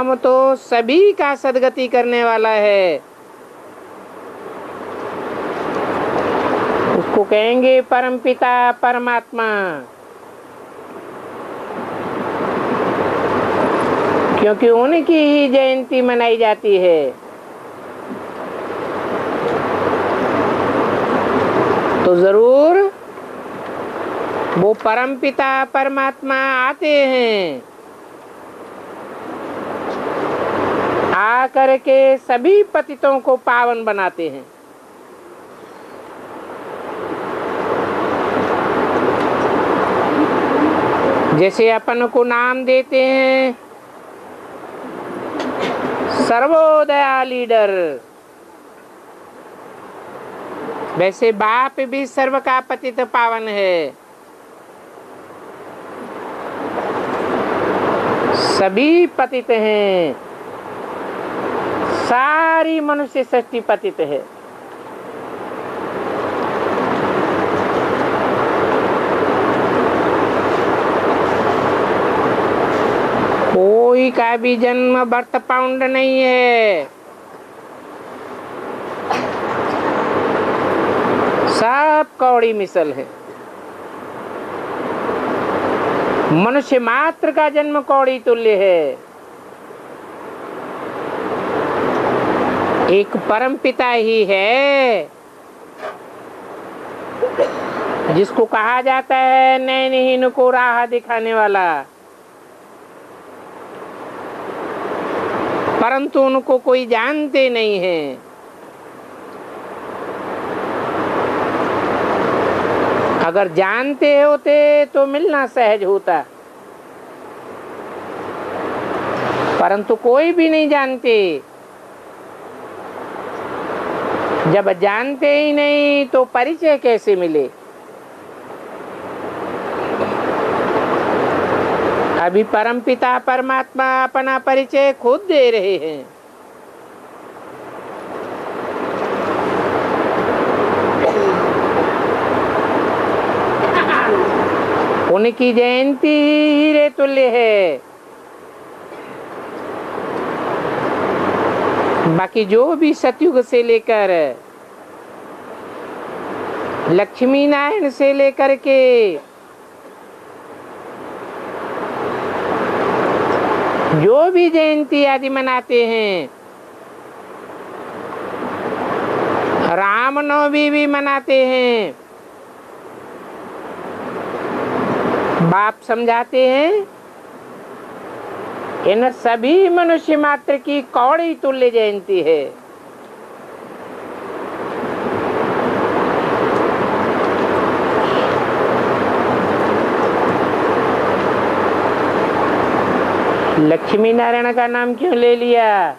राम तो सभी का सद्गति करने वाला है। उसको कहेंगे परमपिता परमात्मा, क्योंकि उनकी ही जयंती मनाई जाती है। तो जरूर वो परमपिता परमात्मा आते हैं, आकर के सभी पतितों को पावन बनाते हैं। जैसे अपन को नाम देते हैं सर्वोदया लीडर, वैसे बाप भी सर्व का पतित पावन है। सभी पतित हैं, सारी मनुष्य सृष्टि पतित है। कोई का भी जन्म बर्थ पाउंड नहीं है, सब कौड़ी मिसल है। मनुष्य मात्र का जन्म कौड़ी तुल्य है। एक परम पिता ही है जिसको कहा जाता है नैनहीन को राह दिखाने वाला, परंतु उनको कोई जानते नहीं है। अगर जानते होते तो मिलना सहज होता, परंतु कोई भी नहीं जानते। जब जानते ही नहीं तो परिचय कैसे मिले। अभी परमपिता परमात्मा अपना परिचय खुद दे रहे हैं। उनकी जयंती हीरे तुल्य है। बाकी जो भी सतयुग से लेकर लक्ष्मी नारायण से लेकर के जो भी जयंती आदि मनाते हैं, रामनवमी भी मनाते हैं, बाप समझाते हैं इन सभी मनुष्य मात्र की कौड़ी तुल्य जयंती है। लक्ष्मी नारायण का नाम क्यों ले लिया?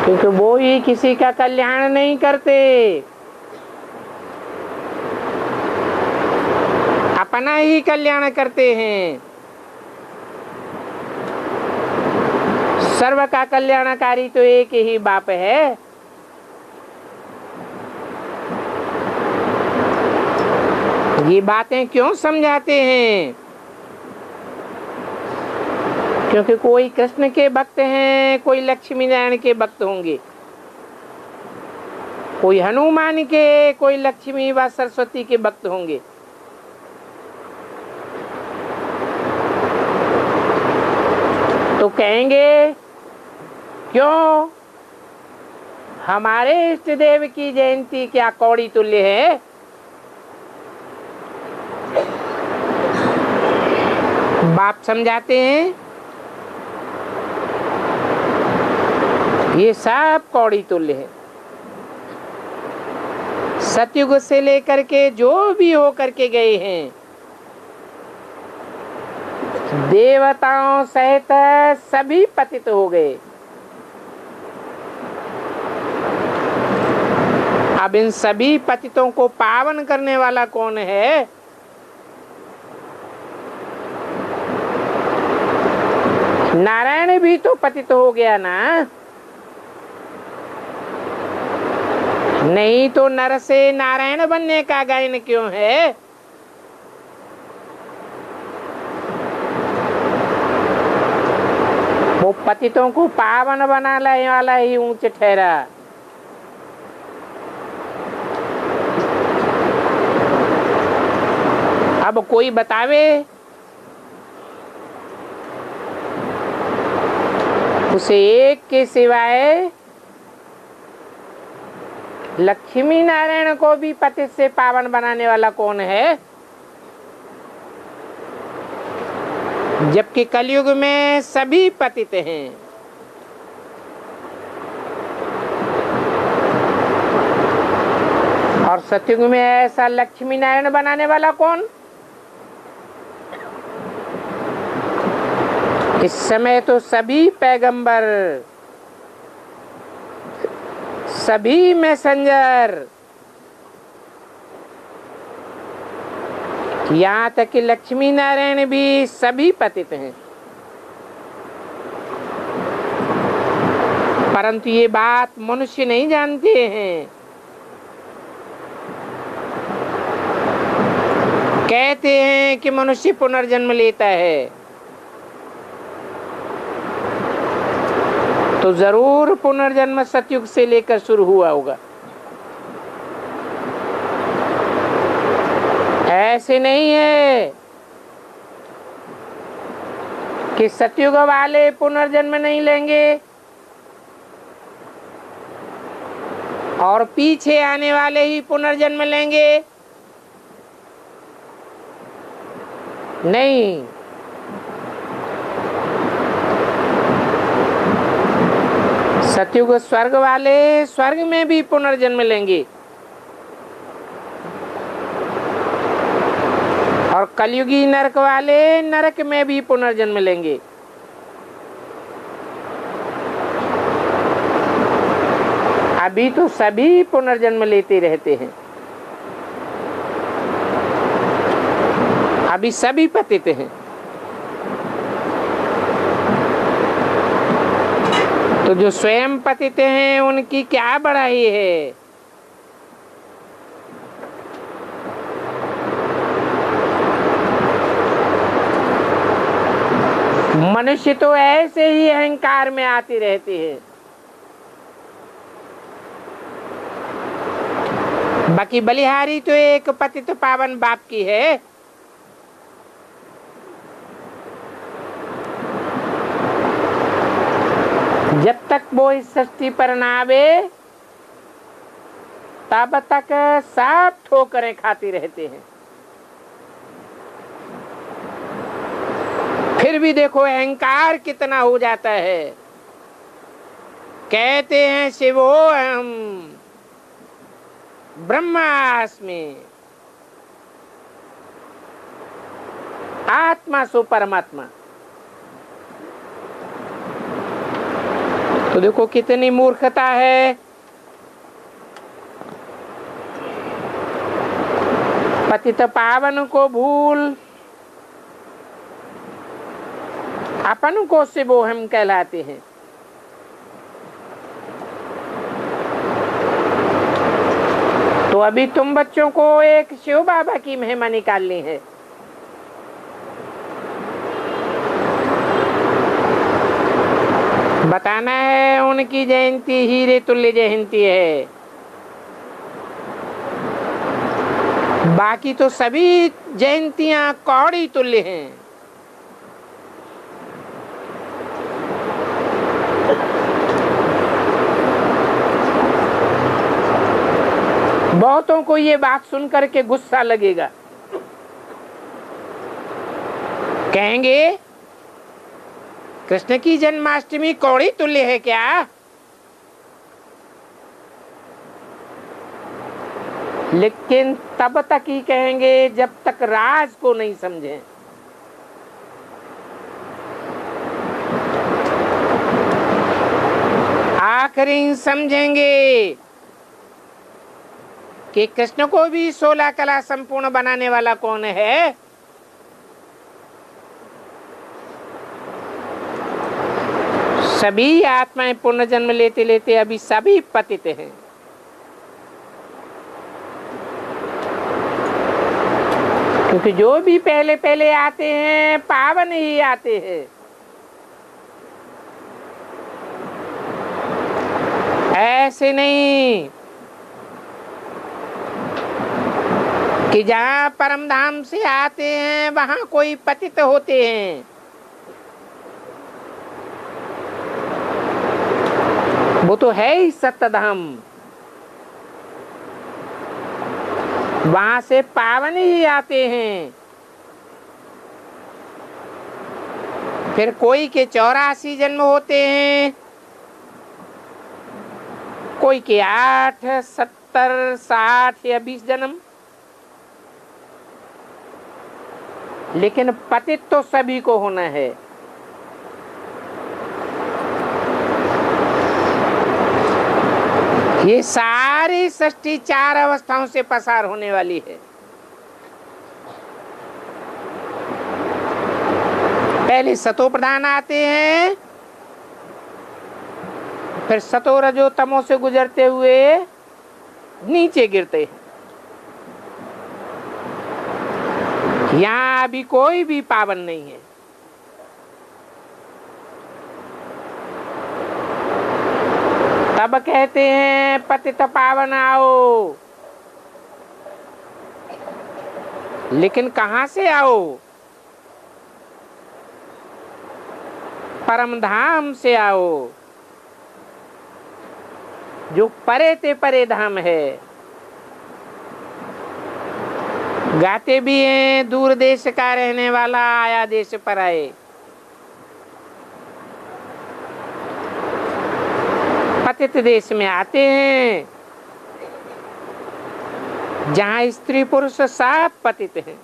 क्योंकि वो ही किसी का कल्याण नहीं करते, अपना ही कल्याण करते हैं। सर्व का कल्याणकारी तो एक ही बाप है। ये बातें क्यों समझाते हैं? क्योंकि कोई कृष्ण के भक्त हैं, कोई लक्ष्मी नारायण के भक्त होंगे, कोई हनुमान के, कोई लक्ष्मी व सरस्वती के भक्त होंगे। तो कहेंगे क्यों हमारे इष्ट देव की जयंती क्या कौड़ी तुल्य है? बाप समझाते हैं ये सब कौड़ी तुल्य है। सतयुग से लेकर के जो भी हो करके गए हैं, देवताओं सहित सभी पतित हो गए। अब इन सभी पतितों को पावन करने वाला कौन है? नारायण भी तो पतित हो गया ना। नहीं तो नर से नारायण बनने का गायन क्यों है? वो पतितों को पावन बनाने वाला ही ऊंच ठहरा। अब कोई बतावे उसे एक के सिवाय लक्ष्मी नारायण को भी पतित से पावन बनाने वाला कौन है? जबकि कलयुग में सभी पतित हैं। और सतयुग में ऐसा लक्ष्मी नारायण बनाने वाला कौन? इस समय तो सभी पैगंबर, सभी मैसेंजर, यहाँ तक कि लक्ष्मी नारायण भी सभी पतित हैं। परंतु ये बात मनुष्य नहीं जानते हैं। कहते हैं कि मनुष्य पुनर्जन्म लेता है, तो जरूर पुनर्जन्म सतयुग से लेकर शुरू हुआ होगा। ऐसे नहीं है कि सतयुग वाले पुनर्जन्म नहीं लेंगे और पीछे आने वाले ही पुनर्जन्म लेंगे। नहीं, सतयुग स्वर्ग वाले स्वर्ग में भी पुनर्जन्म लेंगे और कलयुगी नरक वाले नरक में भी पुनर्जन्म लेंगे। अभी तो सभी पुनर्जन्म लेते रहते हैं। अभी सभी पतित हैं। तो जो स्वयं पतित हैं उनकी क्या बड़ाई है? मनुष्य तो ऐसे ही अहंकार में आते रहते हैं। बाकी बलिहारी तो एक पतित पावन बाप की है। जब तक वो इस सृष्टि पर ना आवे तब तक सब ठोकरें खाती रहते हैं। फिर भी देखो अहंकार कितना हो जाता है। कहते हैं शिवो अहम ब्रह्मास्मि, आत्मा सो परमात्मा। तो देखो कितनी मूर्खता है। पतित पावन को भूल अपन को शिवो हम कहलाते हैं। तो अभी तुम बच्चों को एक शिव बाबा की महिमा निकालनी है। बताना है उनकी जयंती हीरे तुल्य जयंती है। बाकी तो सभी जयंतियां कौड़ी तुल्य हैं। बहुतों को ये बात सुनकर के गुस्सा लगेगा। कहेंगे कृष्ण की जन्माष्टमी कौड़ी तुल्य है क्या? लेकिन तब तक ही कहेंगे जब तक राज को नहीं समझें। आखिरी समझेंगे कि कृष्ण को भी 16 कला संपूर्ण बनाने वाला कौन है। सभी आत्माएं पुनर्जन्म लेते लेते अभी सभी पतित हैं। क्योंकि जो भी पहले पहले आते हैं पावन ही आते हैं। ऐसे नहीं कि जहाँ परम धाम से आते हैं वहां कोई पतित होते हैं। वो तो है ही सत्य धाम, वहां से पावन ही आते हैं। फिर कोई के 84 जन्म होते हैं, कोई के 8, 70, 60 या 20 जन्म, लेकिन पतित तो सभी को होना है। ये सारी सृष्टि 4 अवस्थाओं से पसार होने वाली है। पहले सतो प्रधान आते हैं, फिर सतो रजो तमो से गुजरते हुए नीचे गिरते हैं। यहां अभी कोई भी पावन नहीं है। तब कहते हैं पतित पावन आओ। लेकिन कहां से आओ? परम धाम से आओ, जो परे ते परे धाम है। गाते भी हैं, दूर देश का रहने वाला आया देश पर आए। पतित देश में आते हैं जहां स्त्री पुरुष सब पतित हैं।